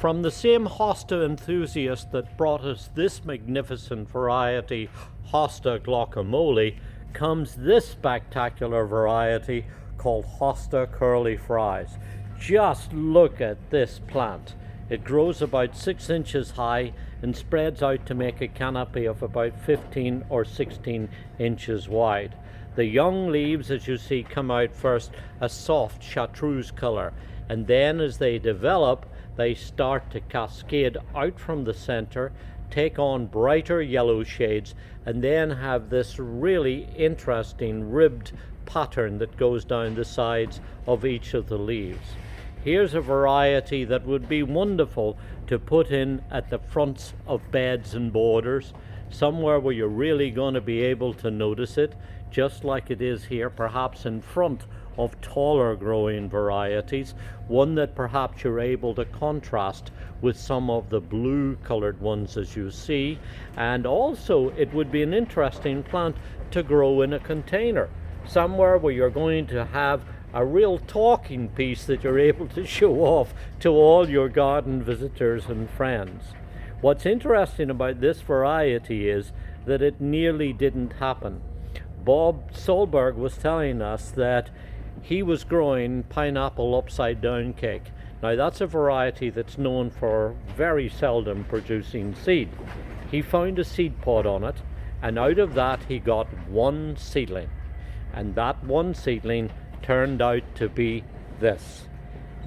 From the same hosta enthusiast that brought us this magnificent variety, Hosta guacamole, comes this spectacular variety called Hosta Curly Fries. Just look at this plant. It grows about 6 inches high and spreads out to make a canopy of about 15 or 16 inches wide. The young leaves, as you see, come out first a soft chartreuse color, and then as they develop, they start to cascade out from the center, take on brighter yellow shades, and then have this really interesting ribbed pattern that goes down the sides of each of the leaves. Here's a variety that would be wonderful to put in at the fronts of beds and borders, somewhere where you're really going to be able to notice it, just like it is here, perhaps in front of taller growing varieties, one that perhaps you're able to contrast with some of the blue colored ones as you see. And also it would be an interesting plant to grow in a container, somewhere where you're going to have a real talking piece that you're able to show off to all your garden visitors and friends. What's interesting about this variety is that it nearly didn't happen. Bob Solberg was telling us that he was growing pineapple upside down cake. Now that's a variety that's known for very seldom producing seed. He found a seed pod on it, and out of that he got one seedling, and that one seedling turned out to be this.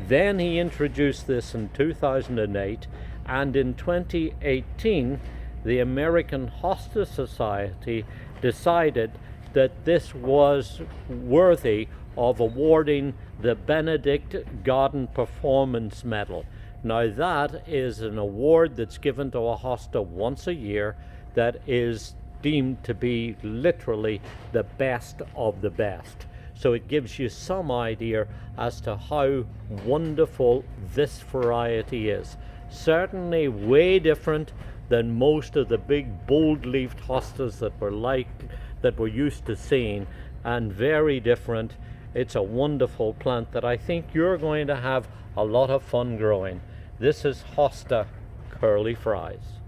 Then he introduced this in 2008, and in 2018 the American Hosta Society decided that this was worthy of awarding the Benedict Garden Performance Medal. Now that is an award that's given to a hosta once a year that is deemed to be literally the best of the best. So it gives you some idea as to how wonderful this variety is. Certainly way different than most of the big bold-leafed hostas that we're used to seeing, and very different. It's a wonderful plant that I think you're going to have a lot of fun growing. This is Hosta Curly Fries.